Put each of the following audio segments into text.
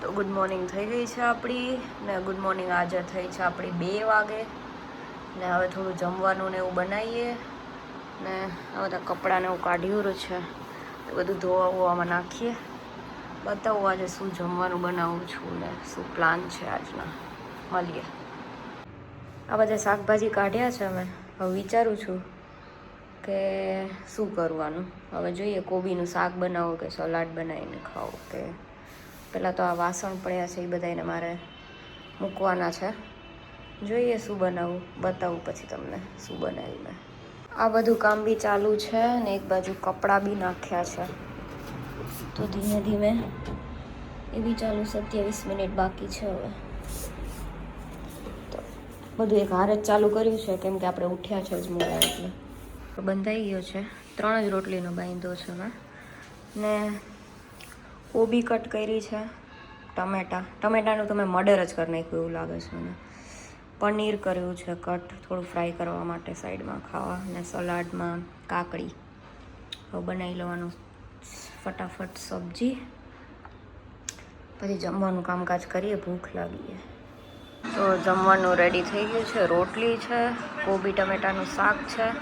તો good morning થઈ ગઈ છે આપણી ને ગુડ મોર્નિંગ આજે થઈ છે આપણી 2 વાગે ને હવે થોડું જમવાનું ને એવું બનાવીએ ને આ બધા કપડાને એવું કાઢ્યું છે એ બધું ધોવામાં નાખીએ બતાવું આજે શું જમવાનું બનાવું છું ને શું પ્લાન છે આજના મળીએ આ બધા શાકભાજી કાઢ્યા છે અમે હવે વિચારું છું કે શું કરવાનું હવે જોઈએ કોબીનું શાક બનાવો કે સલાડ બનાવીને ખાઓ કે પહેલાં તો આ વાસણ પડ્યા છે એ બધાને મારે મૂકવાના છે જોઈએ શું બનાવું બતાવું પછી તમને શું બનાવ્યું મેં આ બધું કામ બી ચાલુ છે ને એક બાજુ કપડાં બી નાખ્યા છે તો ધીમે ધીમે એ બી ચાલુ 27 મિનિટ બાકી છે હવે તો બધું એક હારે જ ચાલુ કર્યું છે કેમ કે આપણે ઉઠ્યા છે જ મોડા એટલે બંધાઈ ગયો છે 3 જ રોટલીનો બાંધો છે મેં ને કોબી કટ કરી છે ટમેટાનું તો મેં મર્ડર જ કરી નાખ્યું એવું લાગે છે મને પનીર કર્યું છે કટ થોડું ફ્રાય કરવા માટે સાઈડમાં ખાવા અને સલાડમાં કાકડી હવે બનાવી લેવાનું ફટાફટ સબ્જી પછી જમવાનું કામકાજ કરીએ ભૂખ લાગીએ તો જમવાનું રેડી થઈ ગયું છે રોટલી છે કોબી ટમેટાનું શાક છે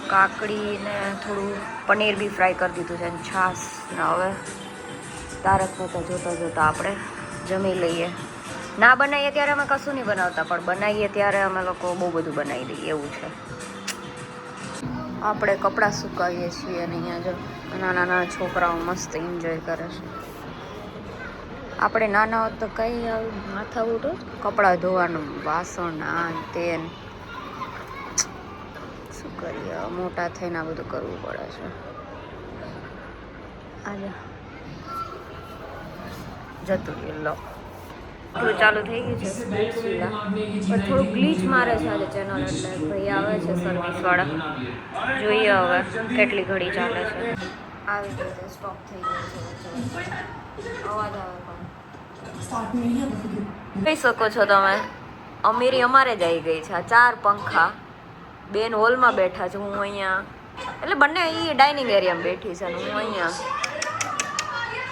કાકડી ને થોડું પનીર બી ફ્રાય કરી દીધું છે છાશ ને હવે તારક મહેતા જોતા જોતા આપણે જમી લઈએ ના બનાવીએ ત્યારે અમે કશું નહીં બનાવતા પણ બનાવીએ ત્યારે અમે લોકો બહુ બધું બનાવી દઈએ એવું છે આપણે કપડાં સુકાવીએ છીએ અને અહીંયા જો નાના નાના છોકરાઓ મસ્ત એન્જોય કરે છે આપણે નાના હોત તો કંઈ આવું માથા ઉઠો કપડાં ધોવાનું વાસણ આ તેન શું કરીએ મોટા થઈને આ બધું કરવું પડે છે આજે જતું રહ્યું લો થોડું ચાલુ થઈ ગયું છે પણ થોડું ગ્લીચ મારે છે આજે ચેનલ એટલે ભાઈ આવે છે સર્વિસવાળા જોઈએ હવે કેટલી ઘડી ચાલે છે આવી રીતે સ્ટોપ થઈ ગયો છે અવાજ આવે પણ જોઈ શકો છો તમે અમીરી અમારે જ આવી ગઈ છે આ 4 પંખા બેન હોલમાં બેઠા છે હું અહીંયા એટલે બંને એ ડાઇનિંગ એરિયામાં બેઠી છે અને હું અહીંયા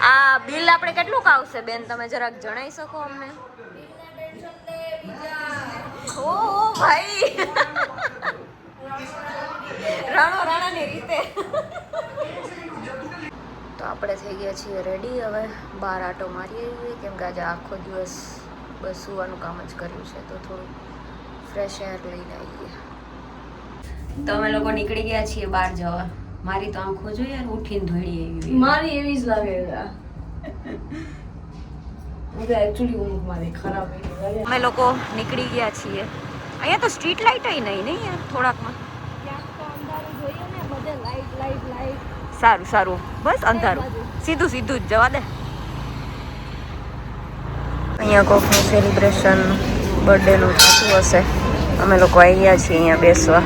આ બિલ આપણે કેટલું આવશે બેન તમે જરાક જણાવી શકો અમને ઓ ભાઈ રાણાની રીતે તો આપણે થઈ ગયા છીએ રેડી હવે બહાર આટો મારી આવીએ કેમ કે આજે આખો દિવસ બસ સુવાનું કામ જ કર્યું છે તો થોડું ફ્રેશ એર લઈને આવીએ તો અમે લોકો નીકળી ગયા છીએ બહાર જવા મારી તો આંખો જોઈએ ને ઉઠીને ધોળી આવી મારી એવી જ લાગે છે એકચ્યુઅલી ઊંઘ મારી ખરાબ અમે લોકો નીકળી ગયા છીએ અહીંયા તો સ્ટ્રીટ લાઇટ નહીં યાર થોડાકમાં સારું સારું બસ અંધારું સીધું જ જવા દે અહીંયા કોકનું સેલિબ્રેશન બર્થડેનું થતું હશે અમે લોકો આવી ગયા છીએ અહીંયા બેસવા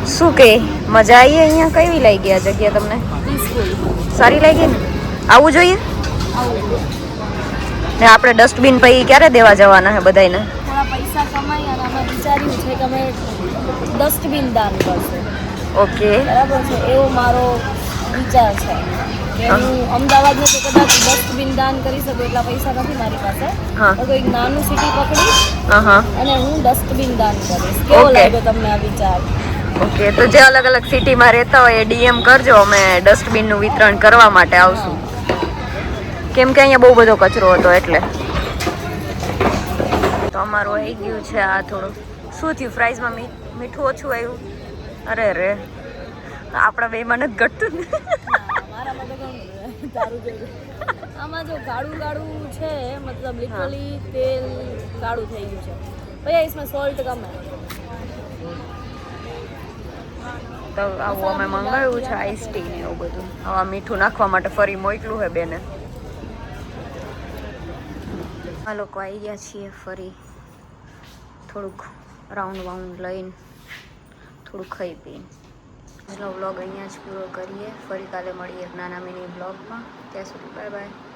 શું કે મજા આવી અહીંયા કેવી લાગી આ જગ્યા તમને સારી લાગી ને આવવું જોઈએ ને આપણે ડસ્ટબિન પછી ક્યારે દેવા જવાના છે બધાને થોડા પૈસા કમાઈ અને અમે વિચાર્યું છે કે અમે ડસ્ટબિન દાન કરશું ઓકે બરાબર છે એવો મારો વિચાર છે કે હું અમદાવાદમાં તો કદાચ ડસ્ટબિન દાન કરી શકું એટલા પૈસા નથી મારી પાસે તો કોઈક નાનું સિટી પકડીશ અને હું ડસ્ટબિન દાન કરીશ કેવો લાગ્યો તમને આ વિચાર ઓકે તો જે અલગ અલગ સિટીમાં રહેતા હોય એ ડીએમ કરજો અમે ડસ્ટબિનનું વિતરણ કરવા માટે આવશું કેમ કે અહીંયા બહુ બધો કચરો હતો એટલે તો અમારું આવી ગયું છે આ થોડું શું થયું ફ્રાઈઝમાં મીઠું ઓછું આવ્યું અરે રે આપણા બેમાં નથી ઘટતું ને આમાં જો ગાળું છે મતલબ લિટરલી તેલ ગાળું થઈ ગયું છે ભૈયા इसमें સોલ્ટ કમ है તો આવું અમે મંગાવ્યું છે આઈસ ટી ને એવું બધું હવે મીઠું નાખવા માટે ફરી મોકલું હે બેને આ લોકો આવી ગયા છીએ ફરી થોડુંક રાઉન્ડ લઈને થોડુંક ખાઈ પીને આજનો વ્લોગ અહીંયા જ પૂરો કરીએ ફરી કાલે મળીએ એક નાના મિની વ્લોગમાં ત્યાં સુધી બાય બાય